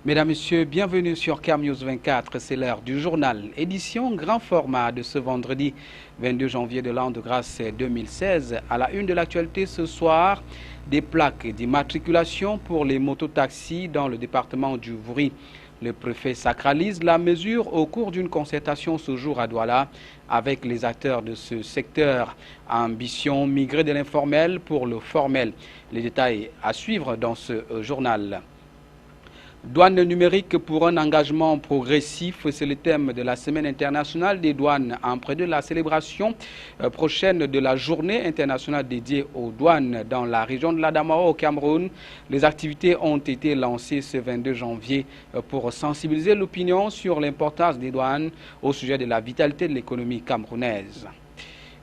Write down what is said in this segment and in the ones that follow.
Mesdames, Messieurs, bienvenue sur CAM News 24, c'est l'heure du journal. Édition grand format de ce vendredi 22 janvier de l'an de grâce 2016. À la une de l'actualité ce soir, des plaques d'immatriculation pour les mototaxis dans le département du Vouri. Le préfet sacralise la mesure au cours d'une concertation ce jour à Douala avec les acteurs de ce secteur. Ambition migrer de l'informel pour le formel. Les détails à suivre dans ce journal. Douane numérique pour un engagement progressif, c'est le thème de la Semaine internationale des douanes. En près de la célébration prochaine de la journée internationale dédiée aux douanes dans la région de l'Adamawa au Cameroun, les activités ont été lancées ce 22 janvier pour sensibiliser l'opinion sur l'importance des douanes au sujet de la vitalité de l'économie camerounaise.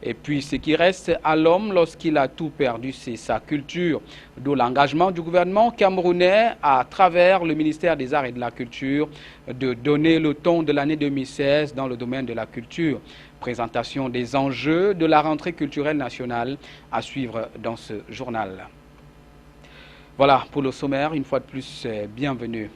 Et puis, ce qui reste à l'homme lorsqu'il a tout perdu, c'est sa culture. D'où l'engagement du gouvernement camerounais à travers le ministère des Arts et de la Culture de donner le ton de l'année 2016 dans le domaine de la culture. Présentation des enjeux de la rentrée culturelle nationale à suivre dans ce journal. Voilà pour le sommaire. Une fois de plus, bienvenue.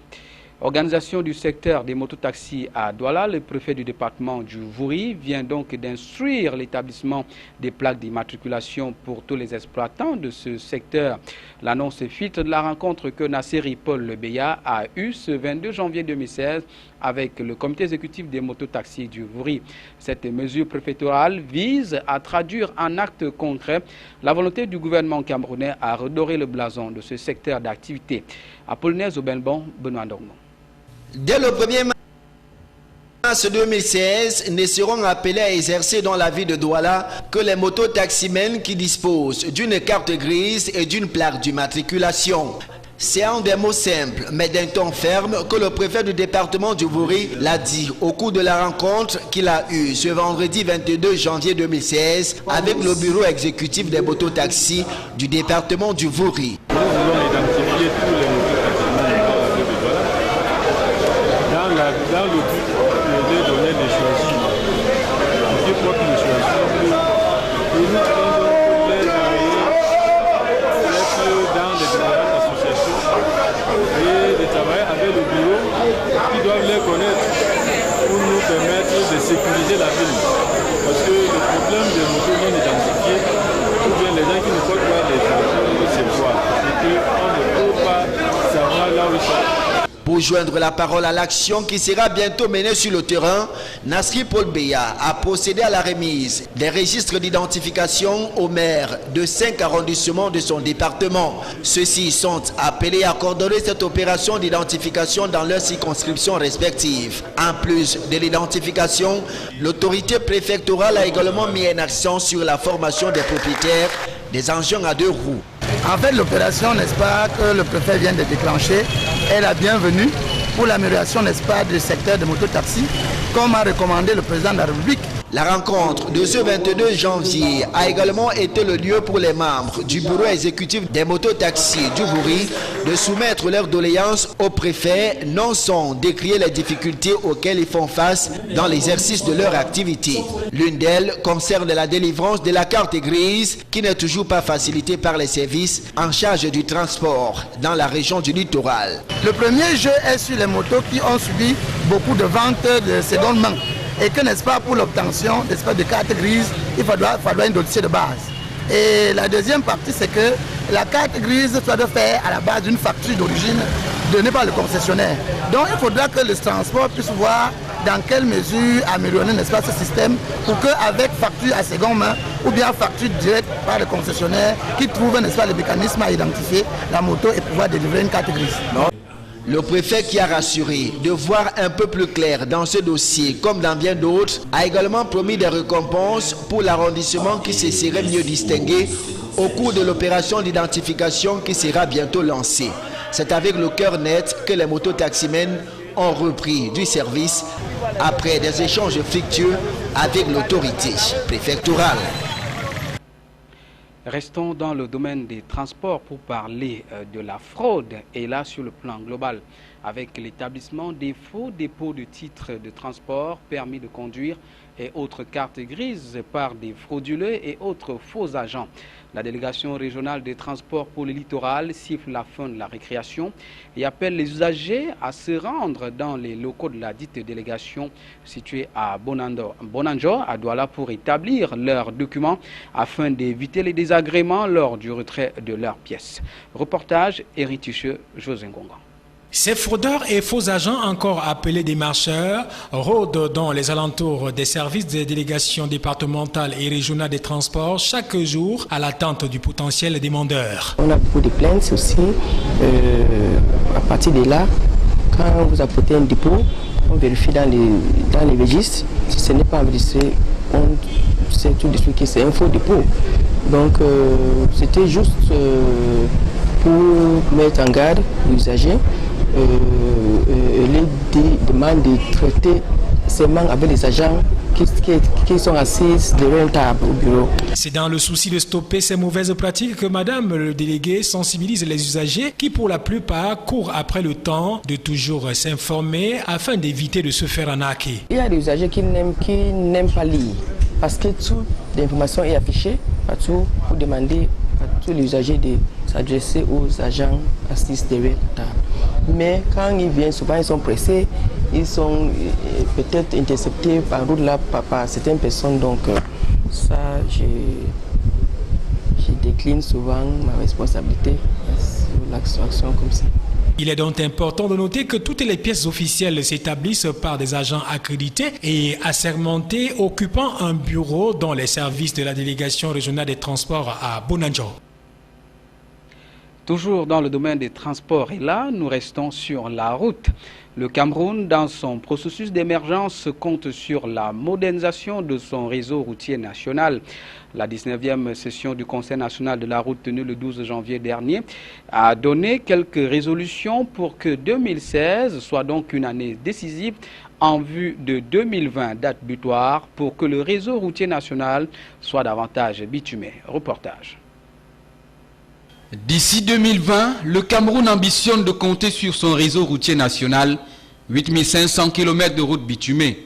Organisation du secteur des mototaxis à Douala, le préfet du département du Vouri vient donc d'instruire l'établissement des plaques d'immatriculation pour tous les exploitants de ce secteur. L'annonce filtre de la rencontre que Nasseri Paul Lebeya a eue ce 22 janvier 2016 avec le comité exécutif des mototaxis du Vouri. Cette mesure préfectorale vise à traduire en actes concrets la volonté du gouvernement camerounais à redorer le blason de ce secteur d'activité. Apollinaire Obenbon, Benoît Ndongo. Dès le 1er mars 2016, ne seront appelés à exercer dans la ville de Douala que les mototaximens qui disposent d'une carte grise et d'une plaque d'immatriculation. C'est en des mots simples, mais d'un ton ferme, que le préfet du département du Vouri l'a dit au cours de la rencontre qu'il a eue ce vendredi 22 janvier 2016 avec le bureau exécutif des mototaxis du département du Vouri. Nous voulons identifier tous les dans le but de donner des choisis, qui portent les choisis, et nous allons donc les envoyer dans les différentes associations et de travailler avec le bureau qui doivent les connaître pour nous permettre de sécuriser la ville. Parce que le problème des motos non identifiés, ou bien les gens qui ne portent pas les choisis, c'est quoi? C'est qu'on ne peut pas savoir là où ils sont. Pour joindre la parole à l'action qui sera bientôt menée sur le terrain, Nasseri Paul Lebeya a procédé à la remise des registres d'identification aux maires de 5 arrondissements de son département. Ceux-ci sont appelés à coordonner cette opération d'identification dans leurs circonscriptions respectives. En plus de l'identification, l'autorité préfectorale a également mis un accent sur la formation des propriétaires des engins à 2 roues. En fait, l'opération, n'est-ce pas, que le préfet vient de déclencher, est la bienvenue pour l'amélioration, n'est-ce pas, du secteur des mototaxis, comme a recommandé le président de la République. La rencontre de ce 22 janvier a également été le lieu pour les membres du bureau exécutif des mototaxis du Vouri de soumettre leurs doléances au préfet, non sans décrier les difficultés auxquelles ils font face dans l'exercice de leur activité. L'une d'elles concerne la délivrance de la carte grise qui n'est toujours pas facilitée par les services en charge du transport dans la région du littoral. Le premier jeu est sur les motos qui ont subi beaucoup de ventes de seconde main. Et que, n'est-ce pas, pour l'obtention, n'est-ce pas, de carte grise, il faudra un dossier de base. Et la deuxième partie, c'est que la carte grise soit de faire à la base d'une facture d'origine donnée par le concessionnaire. Donc il faudra que le transport puisse voir dans quelle mesure améliorer, n'est-ce pas, ce système pour qu'avec facture à seconde main ou bien facture directe par le concessionnaire qui trouve, n'est-ce pas, le mécanisme à identifier la moto et pouvoir délivrer une carte grise. Le préfet, qui a rassuré de voir un peu plus clair dans ce dossier comme dans bien d'autres, a également promis des récompenses pour l'arrondissement qui se serait mieux distingué au cours de l'opération d'identification qui sera bientôt lancée. C'est avec le cœur net que les mototaximens ont repris du service après des échanges fructueux avec l'autorité préfectorale. Restons dans le domaine des transports pour parler de la fraude et là sur le plan global. avec l'établissement des faux dépôts de titres de transport, permis de conduire et autres cartes grises par des frauduleux et autres faux agents. La délégation régionale des transports pour le littoral siffle la fin de la récréation et appelle les usagers à se rendre dans les locaux de la dite délégation située à Bonanjo, à Douala, pour établir leurs documents afin d'éviter les désagréments lors du retrait de leurs pièces. Reportage Hériticheux, José Ngonga. Ces fraudeurs et faux agents, encore appelés des marcheurs, rôdent dans les alentours des services des délégations départementales et régionales des transports chaque jour à l'attente du potentiel demandeur. On a beaucoup de plaintes aussi. À partir de là, quand vous apportez un dépôt, on vérifie dans les registres. Si ce n'est pas enregistré, on sait tout de suite que c'est un faux dépôt. Donc c'était juste pour mettre en garde les usagers. Les demande de traiter seulement avec les agents qui sont assis derrière une table au bureau. C'est dans le souci de stopper ces mauvaises pratiques que Madame le délégué sensibilise les usagers qui pour la plupart courent après le temps de toujours s'informer afin d'éviter de se faire arnaquer. Il y a des usagers qui n'aiment pas lire parce que toute l'information est affichée partout pour demander à tous les usagers de s'adresser aux agents assis derrière la table. Mais quand ils viennent, souvent ils sont pressés, ils sont peut-être interceptés par route là par certaines personnes. Donc ça, je décline souvent ma responsabilité sur l'action comme ça. Il est donc important de noter que toutes les pièces officielles s'établissent par des agents accrédités et assermentés occupant un bureau dans les services de la délégation régionale des transports à Bonanjo. Toujours dans le domaine des transports, et là, nous restons sur la route. Le Cameroun, dans son processus d'émergence, compte sur la modernisation de son réseau routier national. La 19e session du Conseil national de la route tenue le 12 janvier dernier a donné quelques résolutions pour que 2016 soit donc une année décisive en vue de 2020, date butoir, pour que le réseau routier national soit davantage bitumé. Reportage. D'ici 2020, le Cameroun ambitionne de compter sur son réseau routier national 8500 km de routes bitumées.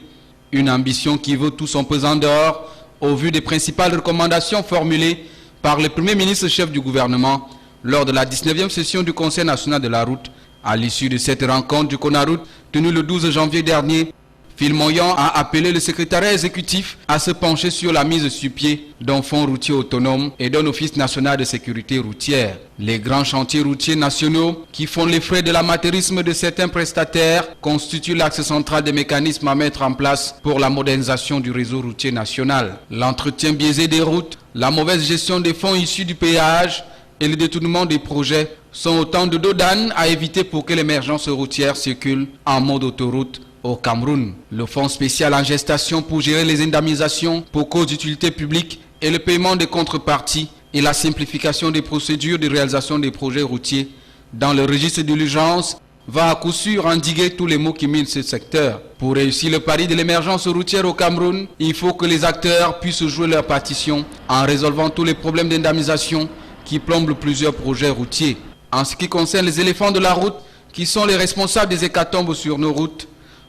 Une ambition qui vaut tout son pesant d'or au vu des principales recommandations formulées par le Premier ministre chef du gouvernement lors de la 19e session du Conseil national de la route. À l'issue de cette rencontre du CONAROUTE tenue le 12 janvier dernier, Phil Moyon a appelé le secrétariat exécutif à se pencher sur la mise sur pied d'un fonds routier autonome et d'un office national de sécurité routière. Les grands chantiers routiers nationaux qui font les frais de l'amateurisme de certains prestataires constituent l'axe central des mécanismes à mettre en place pour la modernisation du réseau routier national. L'entretien biaisé des routes, la mauvaise gestion des fonds issus du péage et le détournement des projets sont autant de dos d'âne à éviter pour que l'émergence routière circule en mode autoroute au Cameroun. Le fonds spécial en gestation pour gérer les indemnisations pour cause d'utilité publique et le paiement des contreparties et la simplification des procédures de réalisation des projets routiers dans le registre de l'urgence va à coup sûr endiguer tous les maux qui minent ce secteur. Pour réussir le pari de l'émergence routière au Cameroun, il faut que les acteurs puissent jouer leur partition en résolvant tous les problèmes d'indemnisation qui plombent plusieurs projets routiers. En ce qui concerne les éléphants de la route, qui sont les responsables des hécatombes sur nos routes,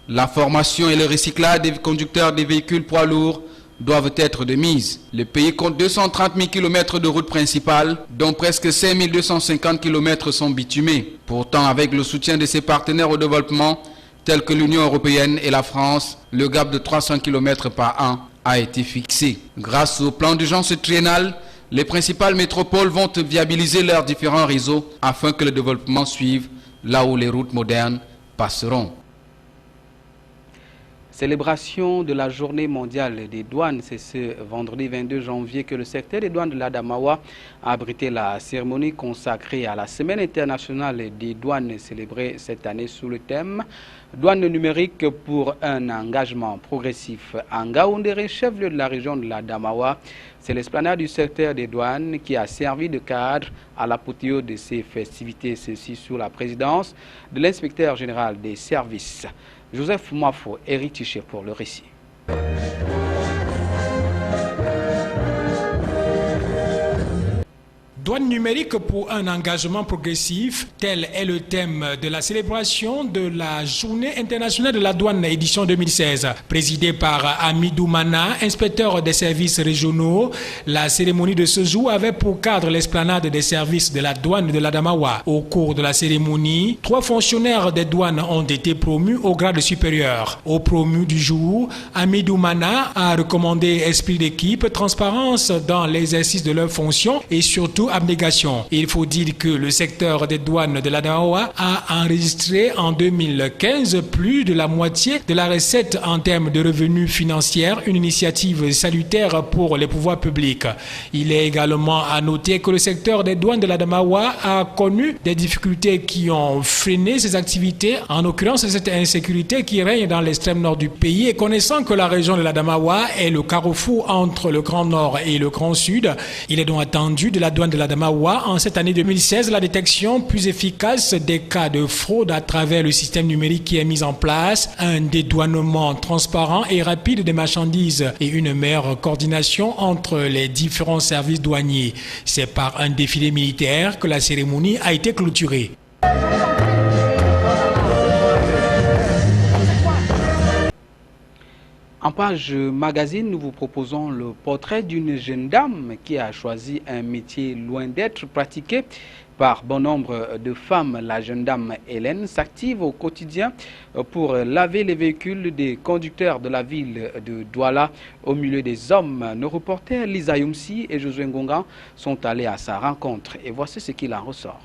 la formation et le recyclage des conducteurs des véhicules poids lourds doivent être de mise. Le pays compte 230 000 km de routes principales, dont presque 5 250 km sont bitumés. Pourtant, avec le soutien de ses partenaires au développement, tels que l'Union européenne et la France, le gap de 300 km par an a été fixé. Grâce au plan d'urgence triennal, les principales métropoles vont viabiliser leurs différents réseaux afin que le développement suive là où les routes modernes passeront. Célébration de la journée mondiale des douanes, c'est ce vendredi 22 janvier que le secteur des douanes de l'Adamawa a abrité la cérémonie consacrée à la Semaine internationale des douanes célébrée cette année sous le thème Douane numérique pour un engagement progressif. En Ngaoundéré, chef-lieu de la région de l'Adamawa, c'est l'esplanade du secteur des douanes qui a servi de cadre à l'apothéose de ces festivités, ceci sous la présidence de l'inspecteur général des services. Joseph Mwafo, héritier pour le récit. Douane numérique pour un engagement progressif, tel est le thème de la célébration de la Journée internationale de la douane édition 2016. Présidée par Amidou Mana, inspecteur des services régionaux, la cérémonie de ce jour avait pour cadre l'esplanade des services de la douane de l'Adamawa. Au cours de la cérémonie, 3 fonctionnaires des douanes ont été promus au grade supérieur. Au promu du jour, Amidou Mana a recommandé esprit d'équipe, transparence dans l'exercice de leurs fonctions et surtout abnégation. Il faut dire que le secteur des douanes de l'Adamawa a enregistré en 2015 plus de la moitié de la recette en termes de revenus financiers, une initiative salutaire pour les pouvoirs publics. Il est également à noter que le secteur des douanes de l'Adamawa a connu des difficultés qui ont freiné ses activités, en l'occurrence cette insécurité qui règne dans l'extrême nord du pays, et connaissant que la région de l'Adamawa est le carrefour entre le Grand Nord et le Grand Sud, il est donc attendu de la douane de l'Adamawa en cette année 2016 la détection plus efficace des cas de fraude à travers le système numérique qui est mis en place, un dédouanement transparent et rapide des marchandises et une meilleure coordination entre les différents services douaniers. C'est par un défilé militaire que la cérémonie a été clôturée. En page magazine, nous vous proposons le portrait d'une jeune dame qui a choisi un métier loin d'être pratiqué par bon nombre de femmes. La jeune dame Hélène s'active au quotidien pour laver les véhicules des conducteurs de la ville de Douala au milieu des hommes. Nos reporters Lisa Youmsi et Josué Ngonga sont allés à sa rencontre et voici ce qu'il en ressort.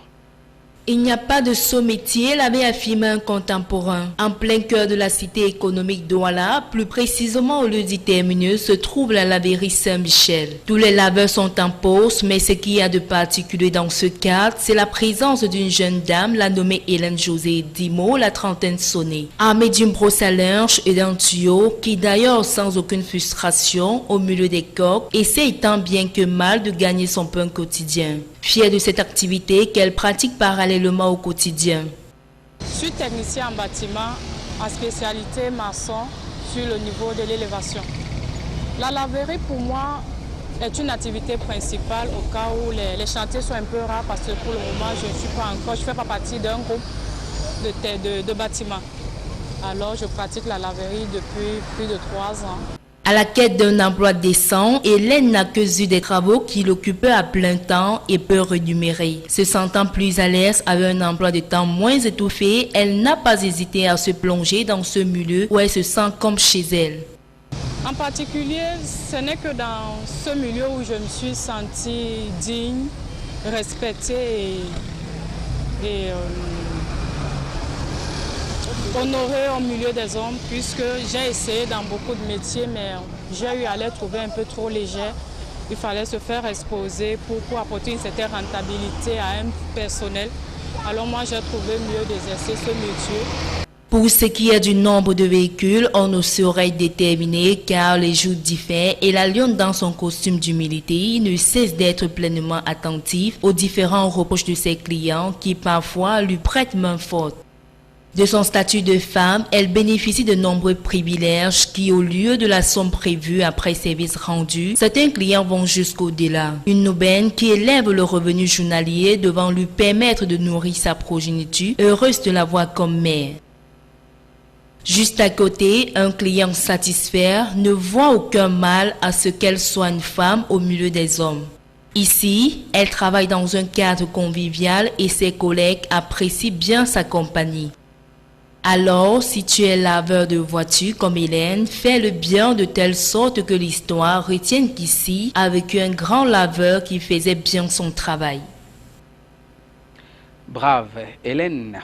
Il n'y a pas de saut métier, l'avait affirmé un contemporain. En plein cœur de la cité économique Douala, plus précisément au lieu du terminus, se trouve la laverie Saint-Michel. Tous les laveurs sont en pause, mais ce qu'il y a de particulier dans ce cadre, c'est la présence d'une jeune dame, la nommée Hélène José Dimo, la trentaine sonnée. Armée d'une brosse à linge et d'un tuyau, qui d'ailleurs sans aucune frustration, au milieu des coques, essaie tant bien que mal de gagner son pain quotidien. Fière de cette activité qu'elle pratique parallèlement au quotidien. Je suis technicien en bâtiment, en spécialité maçon sur le niveau de l'élévation. La laverie pour moi est une activité principale au cas où les chantiers sont un peu rares parce que pour le moment je ne fais pas partie d'un groupe de bâtiments. Alors je pratique la laverie depuis plus de 3 ans. À la quête d'un emploi décent, Hélène n'a que eu des travaux qui l'occupaient à plein temps et peu rémunérés. Se sentant plus à l'aise avec un emploi de temps moins étouffé, elle n'a pas hésité à se plonger dans ce milieu où elle se sent comme chez elle. En particulier, ce n'est que dans ce milieu où je me suis sentie digne, respectée et honorée au milieu des hommes, puisque j'ai essayé dans beaucoup de métiers, mais j'ai eu à les trouver un peu trop légers. Il fallait se faire exposer pour apporter une certaine rentabilité à un personnel. Alors moi, j'ai trouvé mieux d'exercer ce métier. Pour ce qui est du nombre de véhicules, on ne saurait déterminer car les jours diffèrent et la lionne dans son costume d'humilité ne cesse d'être pleinement attentive aux différents reproches de ses clients qui parfois lui prêtent main forte. De son statut de femme, elle bénéficie de nombreux privilèges qui, au lieu de la somme prévue après service rendu, certains clients vont jusqu'au-delà. Une aubaine qui élève le revenu journalier devant lui permettre de nourrir sa progéniture, heureuse de la voir comme mère. Juste à côté, un client satisfait ne voit aucun mal à ce qu'elle soit une femme au milieu des hommes. Ici, elle travaille dans un cadre convivial et ses collègues apprécient bien sa compagnie. Alors, si tu es laveur de voitures comme Hélène, fais le bien de telle sorte que l'histoire retienne qu'ici a vécu un grand laveur qui faisait bien son travail. Brave Hélène.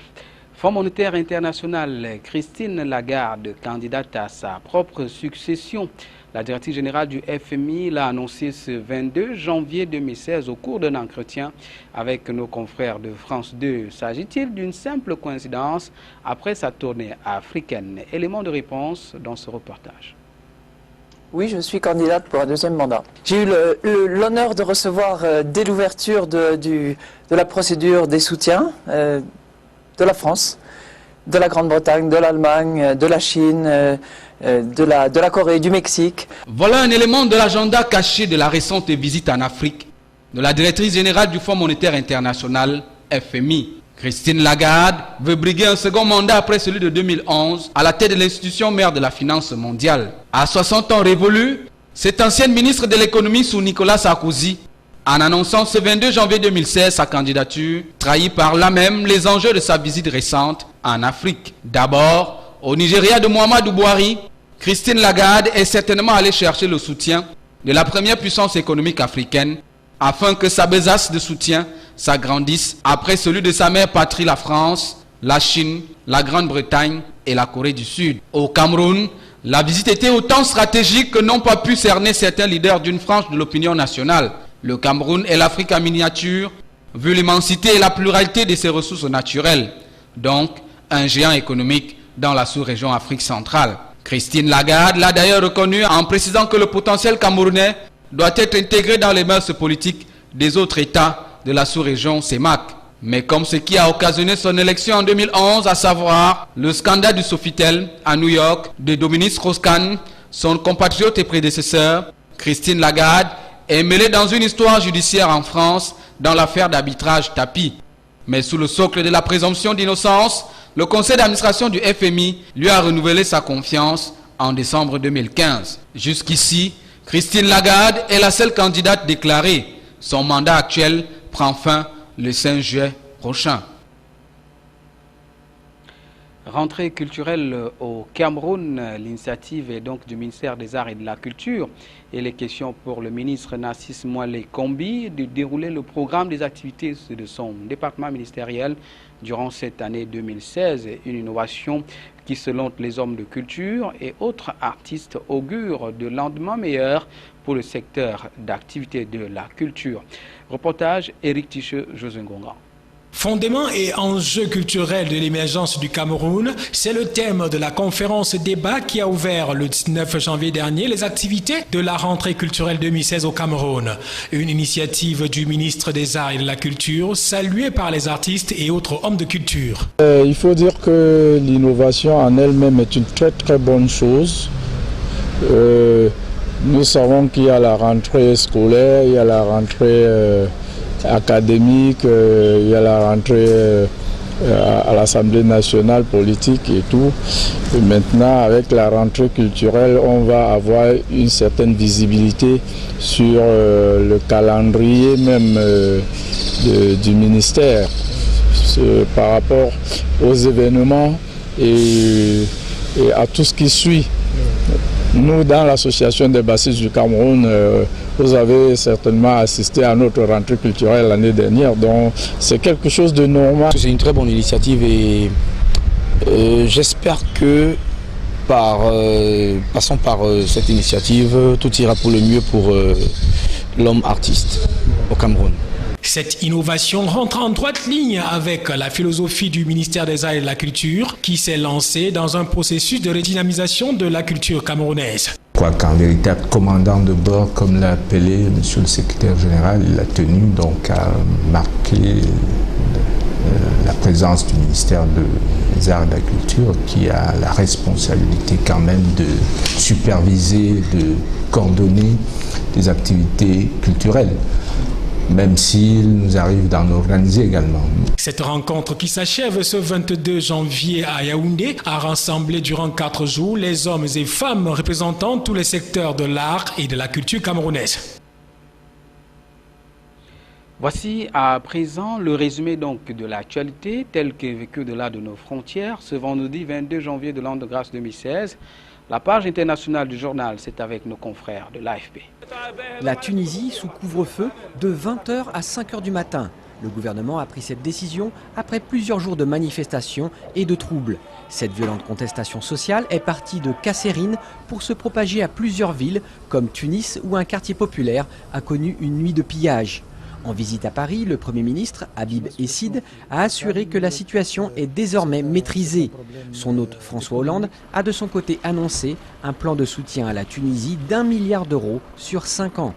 Fonds monétaire international, Christine Lagarde, candidate à sa propre succession. La directrice générale du FMI l'a annoncé ce 22 janvier 2016 au cours d'un entretien avec nos confrères de France 2. S'agit-il d'une simple coïncidence après sa tournée africaine? Élément de réponse dans ce reportage. Oui, je suis candidate pour un 2e mandat. J'ai eu l'honneur de recevoir dès l'ouverture de la procédure des soutiens de la France, de la Grande-Bretagne, de l'Allemagne, de la Chine, de la Corée, du Mexique. Voilà un élément de l'agenda caché de la récente visite en Afrique de la directrice générale du Fonds monétaire international, FMI. Christine Lagarde veut briguer un second mandat après celui de 2011 à la tête de l'institution mère de la finance mondiale. À 60 ans révolus, cette ancienne ministre de l'économie sous Nicolas Sarkozy, en annonçant ce 22 janvier 2016 sa candidature, trahit par là même les enjeux de sa visite récente en Afrique. D'abord, au Nigeria de Muhammadu Buhari, Christine Lagarde est certainement allée chercher le soutien de la première puissance économique africaine afin que sa besace de soutien s'agrandisse après celui de sa mère patrie, la France, la Chine, la Grande-Bretagne et la Corée du Sud. Au Cameroun, la visite était autant stratégique que n'ont pas pu cerner certains leaders d'une frange de l'opinion nationale. Le Cameroun est l'Afrique en miniature, vu l'immensité et la pluralité de ses ressources naturelles. Donc, un géant économique dans la sous-région Afrique centrale. Christine Lagarde l'a d'ailleurs reconnu en précisant que le potentiel camerounais doit être intégré dans les mœurs politiques des autres États de la sous-région CEMAC. Mais comme ce qui a occasionné son élection en 2011, à savoir le scandale du Sofitel à New York de Dominique Strauss-Kahn, son compatriote et prédécesseur, Christine Lagarde, est mêlée dans une histoire judiciaire en France dans l'affaire d'arbitrage Tapi. Mais sous le socle de la présomption d'innocence, le conseil d'administration du FMI lui a renouvelé sa confiance en décembre 2015. Jusqu'ici, Christine Lagarde est la seule candidate déclarée. Son mandat actuel prend fin le 5 juillet prochain. Rentrée culturelle au Cameroun, l'initiative est donc du ministère des Arts et de la Culture. Et les questions pour le ministre Narcisse Moale Kombi de dérouler le programme des activités de son département ministériel durant cette année 2016. Une innovation qui, selon les hommes de culture et autres artistes, augure de lendemain meilleur pour le secteur d'activité de la culture. Reportage Éric Ticheux, José Ngonga. Fondement et enjeux culturels de l'émergence du Cameroun, c'est le thème de la conférence débat qui a ouvert le 19 janvier dernier les activités de la rentrée culturelle 2016 au Cameroun. Une initiative du ministre des Arts et de la Culture, saluée par les artistes et autres hommes de culture. Il faut dire que l'innovation en elle-même est une très très bonne chose. Nous savons qu'il y a la rentrée scolaire, il y a la rentrée académique, il y a la rentrée à l'Assemblée nationale politique et tout. Et maintenant, avec la rentrée culturelle, on va avoir une certaine visibilité sur le calendrier même du ministère par rapport aux événements et à tout ce qui suit. Nous, dans l'association des bassistes du Cameroun, vous avez certainement assisté à notre rentrée culturelle l'année dernière, donc c'est quelque chose de normal. C'est une très bonne initiative et j'espère que passons par cette initiative, tout ira pour le mieux pour l'homme artiste au Cameroun. Cette innovation rentre en droite ligne avec la philosophie du ministère des Arts et de la Culture qui s'est lancé dans un processus de redynamisation de la culture camerounaise. Quoi qu'un véritable commandant de bord, comme l'a appelé monsieur le secrétaire général, il a tenu donc à marquer la présence du ministère des Arts et de la Culture qui a la responsabilité quand même de superviser, de coordonner des activités culturelles, même s'il nous arrive d'en organiser également. Cette rencontre qui s'achève ce 22 janvier à Yaoundé a rassemblé durant 4 jours les hommes et femmes représentant tous les secteurs de l'art et de la culture camerounaise. Voici à présent le résumé donc de l'actualité telle qu'est vécue au-delà de nos frontières ce vendredi 22 janvier de l'an de grâce 2016. La page internationale du journal, c'est avec nos confrères de l'AFP. La Tunisie sous couvre-feu de 20h à 5h du matin. Le gouvernement a pris cette décision après plusieurs jours de manifestations et de troubles. Cette violente contestation sociale est partie de Kasserine pour se propager à plusieurs villes comme Tunis où un quartier populaire a connu une nuit de pillage. En visite à Paris, le Premier ministre, Habib Essid, a assuré que la situation est désormais maîtrisée. Son hôte François Hollande a de son côté annoncé un plan de soutien à la Tunisie d'1 milliard d'euros sur 5 ans.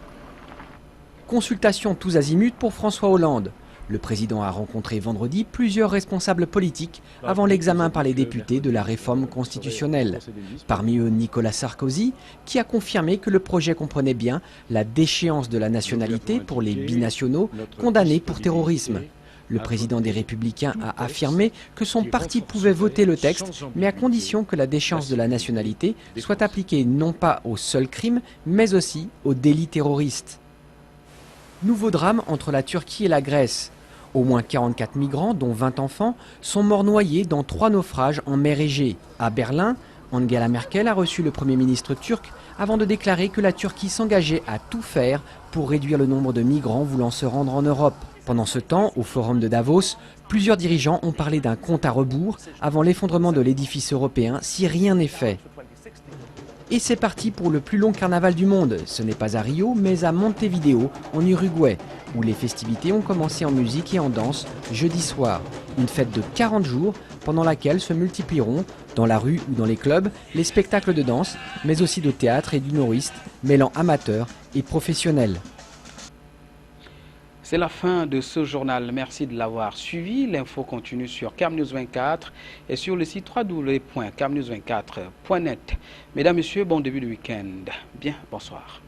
Consultation tous azimuts pour François Hollande. Le président a rencontré vendredi plusieurs responsables politiques avant l'examen par les députés de la réforme constitutionnelle. Parmi eux, Nicolas Sarkozy, qui a confirmé que le projet comprenait bien la déchéance de la nationalité pour les binationaux condamnés pour terrorisme. Le président des Républicains a affirmé que son parti pouvait voter le texte, mais à condition que la déchéance de la nationalité soit appliquée non pas aux seuls crimes, mais aussi aux délits terroristes. Nouveau drame entre la Turquie et la Grèce. Au moins 44 migrants, dont 20 enfants, sont morts noyés dans 3 naufrages en mer Égée. À Berlin, Angela Merkel a reçu le Premier ministre turc avant de déclarer que la Turquie s'engageait à tout faire pour réduire le nombre de migrants voulant se rendre en Europe. Pendant ce temps, au forum de Davos, plusieurs dirigeants ont parlé d'un compte à rebours avant l'effondrement de l'édifice européen si rien n'est fait. Et c'est parti pour le plus long carnaval du monde. Ce n'est pas à Rio, mais à Montevideo, en Uruguay, où les festivités ont commencé en musique et en danse jeudi soir. Une fête de 40 jours, pendant laquelle se multiplieront, dans la rue ou dans les clubs, les spectacles de danse, mais aussi de théâtre et d'humoristes, mêlant amateurs et professionnels. C'est la fin de ce journal. Merci de l'avoir suivi. L'info continue sur CAMnews 24 et sur le site www.camnews24.net. Mesdames, Messieurs, bon début de week-end. Bien, bonsoir.